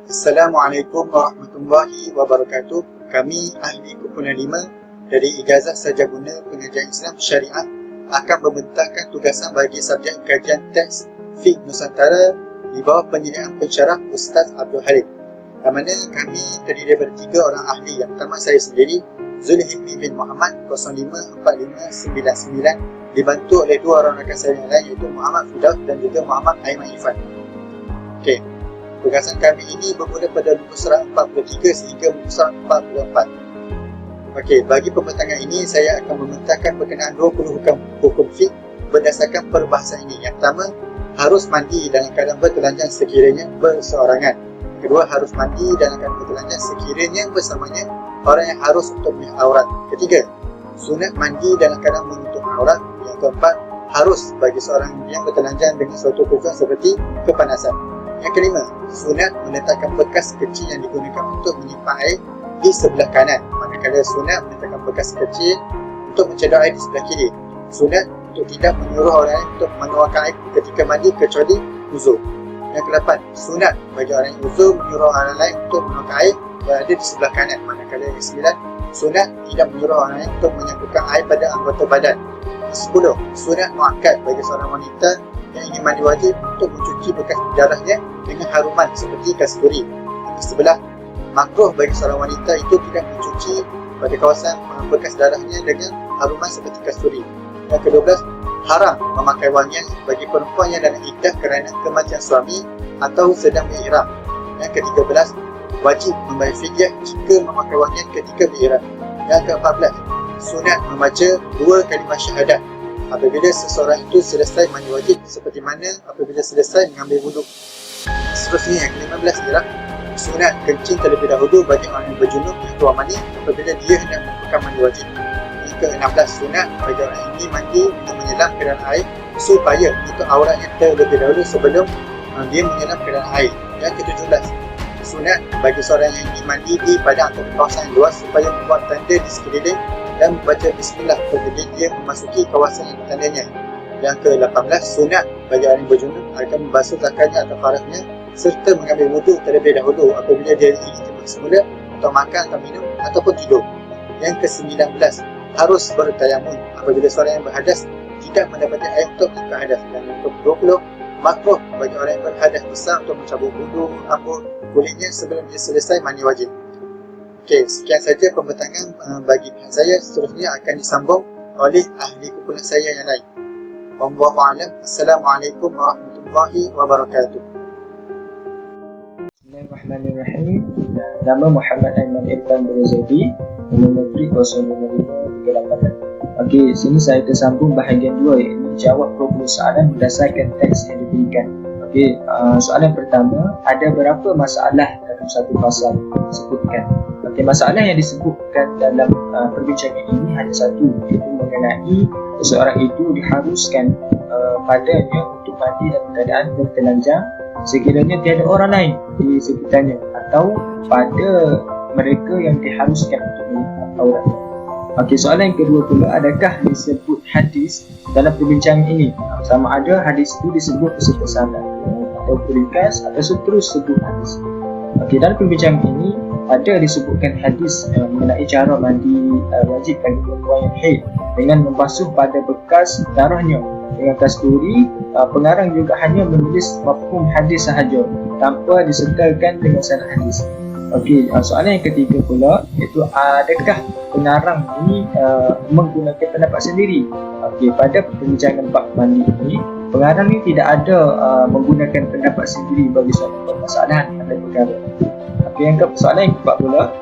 Assalamualaikum warahmatullahi wabarakatuh. Kami ahli kumpulan 5 dari Ijazah Sarjabuna Pengajian Islam Syariah akan membentangkan tugasan bagi subjek kajian teks Fiqh Nusantara di bawah penyediaan pensyarah Ustaz Abdul Halim. Yang mana kami terdiri daripada 3 orang ahli. Yang pertama saya sendiri, Zulhilmi bin Muhammad 054599, dibantu oleh 2 orang rakan saya yang lain iaitu Muhammad Firdaus dan juga Muhammad Aiman Ifan. Okey. Tugasan kami ini bermula pada muka surat 43 sehingga muka surat 44. Okey, bagi pembentangan ini saya akan membentangkan berkenaan 20 hukum fiqh berdasarkan perbahasan ini. Yang pertama, harus mandi dalam keadaan bertelanjang sekiranya berseorangan. Kedua, harus mandi dalam keadaan bertelanjang sekiranya bersamanya orang yang harus untuk melihat aurat. Ketiga, sunat mandi dalam keadaan menutup aurat. Yang keempat, harus bagi seorang yang bertelanjang dengan suatu tujuan seperti kepanasan. Yang kelima, sunat meletakkan bekas kecil yang digunakan untuk menyimpan air di sebelah kanan, manakala sunat meletakkan bekas kecil untuk mencedok air di sebelah kiri. Sunat untuk tidak menyuruh orang lain untuk mengeluarkan air ketika mandi kecuali uzur. Yang ke-8, sunat bagi orang yang uzur menyuruh orang lain untuk mengeluarkan air berada di sebelah kanan, manakala yang ke-9, sunat tidak menyuruh orang lain untuk menyapukan air pada anggota badan. Yang 10, sunat muakkad bagi seorang wanita yang ingin mandi wajib untuk mencuci bekas darahnya dengan haruman seperti kasturi. Yang ke-11, makruh bagi seorang wanita itu tidak mencuci pada kawasan bekas darahnya dengan haruman seperti kasturi. Yang ke-12, haram memakai wangian bagi perempuan yang dalam iddah kerana kematian suami atau sedang berihram. Yang ke-13, wajib membayar fidyah jika memakai wangian ketika berihram. Yang ke-14, sunat membaca 2 kalimah syahadat apabila seseorang itu selesai mandi wajib, seperti mana apabila selesai mengambil wuduk. Seterusnya yang ke-15 ialah sunat kencing terlebih dahulu bagi orang yang berjunub yang keluar mani apabila dia hendak melakukan mandi wajib. Yang ke-16, sunat bagi orang yang ingin mandi untuk menyelam ke dalam air supaya menutup auratnya terlebih dahulu sebelum dia menyelam ke dalam air. Yang ke-17, sunat bagi seorang yang ingin mandi di padang atau kawasan yang luas supaya membuat tanda di sekeliling dan membaca bismillah apabila dia memasuki kawasan yang tandanya. Yang ke-18, sunat bagi orang yang berjunub akan membasuh zakarnya atau farahnya serta mengambil wuduk terlebih dahulu apabila dia ingin timbul semula atau makan atau minum ataupun tidur. Yang ke-19, harus bertayammum apabila seorang yang berhadas tidak mendapati air untuk melakukan hadas. Dan yang ke-20, makruh bagi orang yang berhadas besar untuk mencabut wuduk rambut kulitnya sebelum dia selesai mandi wajib. Okey, sekian saja pembentangan bagi pihak saya. Seterusnya akan disambung oleh ahli kumpulan saya yang lain. Wallahu a'lam. Assalamualaikum warahmatullahi wabarakatuh. Bismillahirrahmanirrahim. Nama Muhammad Aiman Irfan Berzaidi, nombor Matrik 0558. Okey, sini saya tersambung bahagian 2 iaitu jawab 20 soalan berdasarkan teks yang diberikan. Okey, soalan pertama, ada berapa masalah dalam satu pasal? Sebutkan. Okey, masalah yang disebutkan dalam perbincangan ini hanya satu, iaitu mengenai seseorang itu diharuskan padanya untuk mandi dalam keadaan bertelanjang sekiranya tiada orang lain di sekitarnya atau pada mereka yang diharuskan untuk melihat aurat. Okey, soalan yang kedua pula, adakah disebut hadis dalam perbincangan ini? Sama ada hadis itu disebut beserta sanad atau ringkas atau terus sebut hadis. Okey, dalam perbincangan ini ada disebutkan hadis mengenai cara mandi wajib bagi perempuan yang haid dengan membasuh pada bekas darahnya dengan kasturi. Pengarang juga hanya menulis mafhum hadis sahaja tanpa disertakan dengan sanad hadis. Okey, soalan yang ketiga pula iaitu adakah pengarang ini menggunakan pendapat sendiri? Okey, pada perbincangan bab mandi ini pengarang ini tidak ada menggunakan pendapat sendiri bagi suatu permasalahan atau perkara. Okey, soalan yang keempat pula,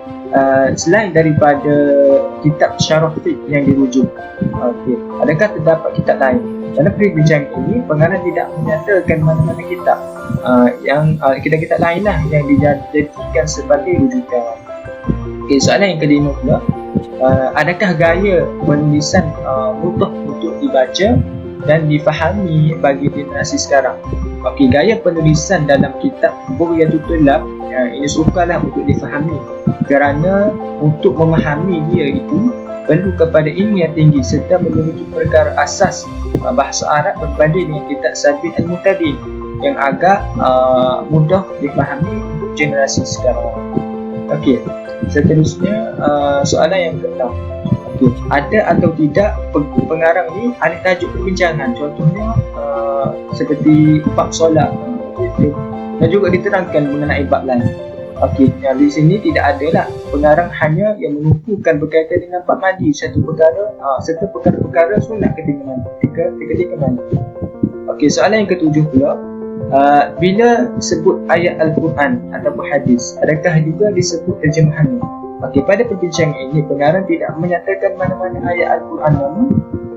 selain daripada kitab syarah fiqh yang dirujuk, okey, adakah terdapat kitab lain? Dalam perbincangan ini pengarang tidak menyatakan mana-mana kitab yang kitab-kitab lainlah yang dijadikan sebagai rujukan. Okey, soalan yang kelima pula, adakah gaya penulisan mudah untuk dibaca dan difahami bagi generasi sekarang? Okey, gaya penulisan dalam kitab Bugyatul Tulab ini sukarlah untuk difahami kerana untuk memahami dia itu perlu kepada ilmu yang tinggi serta memiliki perkara asas bahasa Arab berbanding dengan kitab Sabit Al-Muqtadim yang agak mudah dipahami untuk generasi sekarang. Okey, seterusnya soalan yang ke-6. Okey, ada atau tidak pengarang ni ada tajuk perbincangan, contohnya seperti bab solat, dan juga diterangkan mengenai bab lain. Okey, yang di sini tidak adalah pengarang hanya yang mengukuhkan berkaitan dengan bab mandi satu perkara serta perkara-perkara sunat ketika mandi. Okey, soalan yang ke-7 pula, bila sebut ayat Al-Quran ataupun hadis, adakah juga disebut terjemahannya? Okey, pada perbincangan ini pengarang tidak menyatakan mana-mana ayat Al-Quran, namun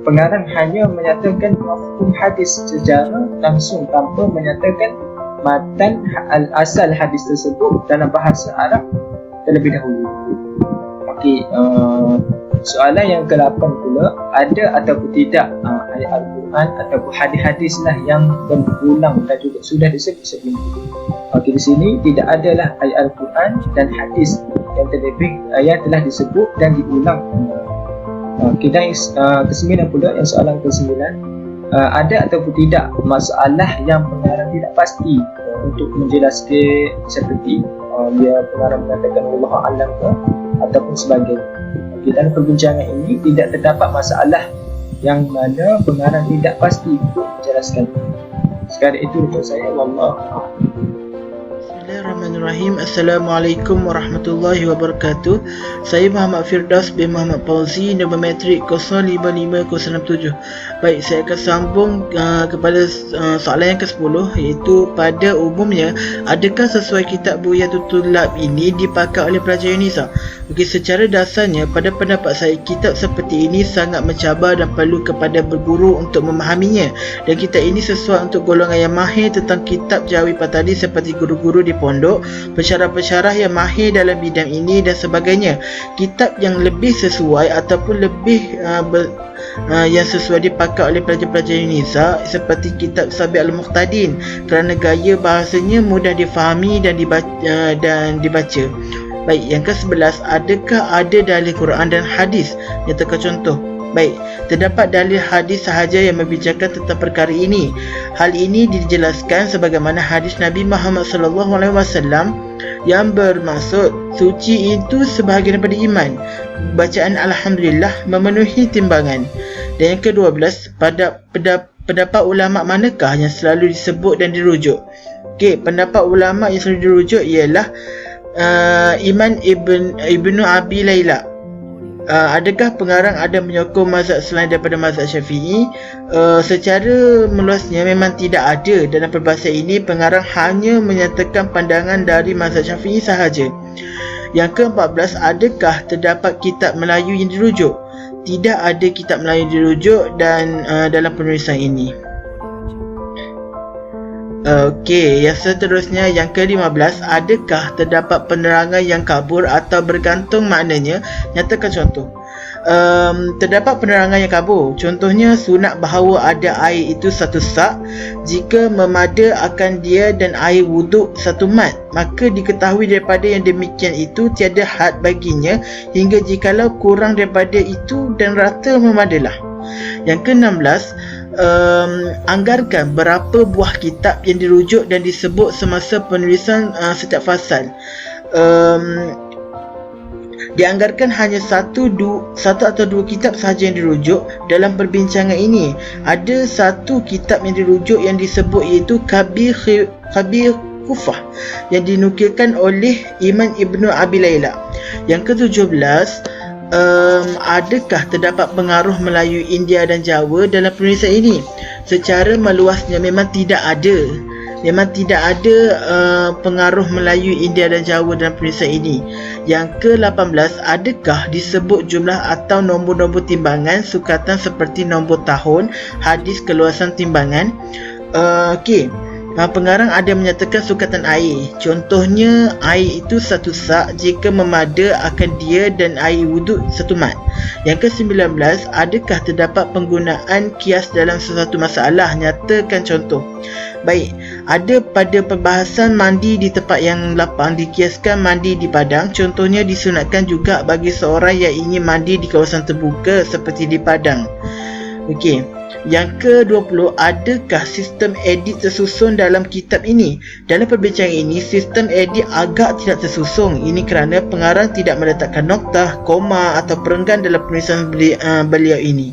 pengarang hanya menyatakan mafhum hadis secara langsung tanpa menyatakan matan asal hadis tersebut dalam bahasa Arab terlebih dahulu. Okey, soalan yang ke-8 pula, ada ataupun tidak ayat Al-Quran ataupun hadis-hadis lah yang berulang dan juga sudah disebut sebelum itu. Okey, di sini tidak adalah ayat Al-Quran dan hadis yang telah disebut dan diulang. Okey, dan ke-9 pula, yang soalan ke-9, ada ataupun tidak masalah yang pengarang tidak pasti untuk menjelaskan seperti dia pengarang mengatakan Allah A'lam ataupun sebagainya. Okay, dalam perbincangan ini tidak terdapat masalah yang mana pengarang tidak pasti untuk menjelaskan. Sekadar itu untuk saya, wallahu a'lam. Bismillahirrahmanirrahim. Assalamualaikum warahmatullahi wabarakatuh. Saya Muhammad Firdaus bin Muhammad Fauzi, nombor matrik 055067. Baik, saya akan sambung kepada soalan yang ke-10, iaitu pada umumnya adakah sesuai kitab Bughyatul Tullab ini dipakai oleh pelajar UNISA? Okey, secara dasarnya pada pendapat saya kitab seperti ini sangat mencabar dan perlu kepada berguru untuk memahaminya, dan kitab ini sesuai untuk golongan yang mahir tentang kitab Jawi Patali seperti guru-guru di pondok, pensyarah-pensyarah yang mahir dalam bidang ini dan sebagainya. Kitab yang lebih sesuai ataupun lebih yang sesuai dipakai oleh pelajar-pelajar UNISA seperti kitab Sabi' Al-Muqtadin, kerana gaya bahasanya mudah difahami dan dibaca. Baik, yang ke-11, adakah ada dalil Quran dan hadis? Nyatakan contoh. Baik, terdapat dalil hadis sahaja yang membicarakan tentang perkara ini. Hal ini dijelaskan sebagaimana hadis Nabi Muhammad SAW yang bermaksud suci itu sebahagian daripada iman. Bacaan Alhamdulillah memenuhi timbangan. Dan yang ke-12, pada pendapat ulama manakah yang selalu disebut dan dirujuk? Okey, pendapat ulama yang selalu dirujuk ialah Imam Ibnu Abi Layla. Adakah pengarang ada menyokong mazhab selain daripada mazhab Syafi'i? Secara meluasnya memang tidak ada. Dalam perbahasan ini pengarang hanya menyatakan pandangan dari mazhab Syafi'i sahaja. Yang ke-14, adakah terdapat kitab Melayu yang dirujuk? Tidak ada kitab Melayu yang dirujuk dan dalam penulisan ini. Okey, yang seterusnya, yang ke-15, adakah terdapat penerangan yang kabur atau bergantung maknanya? Nyatakan contoh. Terdapat penerangan yang kabur. Contohnya sunat bahawa ada air itu satu sak, jika memada akan dia dan air wuduk satu mat, maka diketahui daripada yang demikian itu tiada had baginya hingga jikalau kurang daripada itu dan rata memadalah. Yang ke-16, anggarkan berapa buah kitab yang dirujuk dan disebut semasa penulisan setiap fasal. Dianggarkan hanya satu atau dua kitab sahaja yang dirujuk. Dalam perbincangan ini ada satu kitab yang dirujuk yang disebut iaitu Kabir Kufah yang dinukilkan oleh Imam Ibnu Abi Layla. Yang ke-17, adakah terdapat pengaruh Melayu, India dan Jawa dalam penulisan ini? Secara meluasnya memang tidak ada. Memang tidak ada pengaruh Melayu, India dan Jawa dalam penulisan ini. Yang ke-18, adakah disebut jumlah atau nombor-nombor timbangan sukatan seperti nombor tahun, hadis, keluasan timbangan? Okey. Pengarang ada menyatakan sukatan air. Contohnya, air itu satu sak jika memada akan dia dan air wuduk satu mat. Yang ke-19, adakah terdapat penggunaan kias dalam sesuatu masalah? Nyatakan contoh. Baik, ada pada perbahasan mandi di tempat yang lapang dikiaskan mandi di padang. Contohnya disunatkan juga bagi seorang yang ingin mandi di kawasan terbuka seperti di padang. Okey. Yang ke-20, adakah sistem edit tersusun dalam kitab ini? Dalam perbincangan ini, sistem edit agak tidak tersusun. Ini kerana pengarang tidak meletakkan noktah, koma atau perenggan dalam penulisan beliau ini.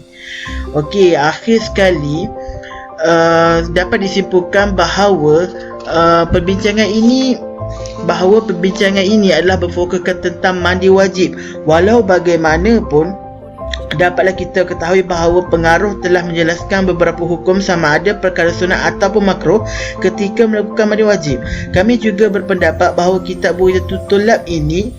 Okey, akhir sekali dapat disimpulkan bahawa perbincangan ini adalah berfokuskan tentang mandi wajib. Walau bagaimanapun, dapatlah kita ketahui bahawa pengaruh telah menjelaskan beberapa hukum sama ada perkara sunat ataupun makruh ketika melakukan mandi wajib. Kami juga berpendapat bahawa kitab Bughyatul Tullab ini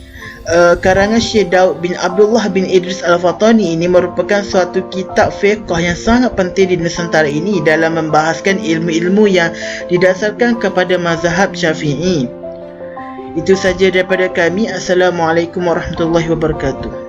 karangan Syekh Daud bin Abdullah bin Idris Al-Fatani ini merupakan suatu kitab fiqh yang sangat penting di Nusantara ini dalam membahaskan ilmu-ilmu yang didasarkan kepada mazhab Syafi'i. Itu saja daripada kami. Assalamualaikum warahmatullahi wabarakatuh.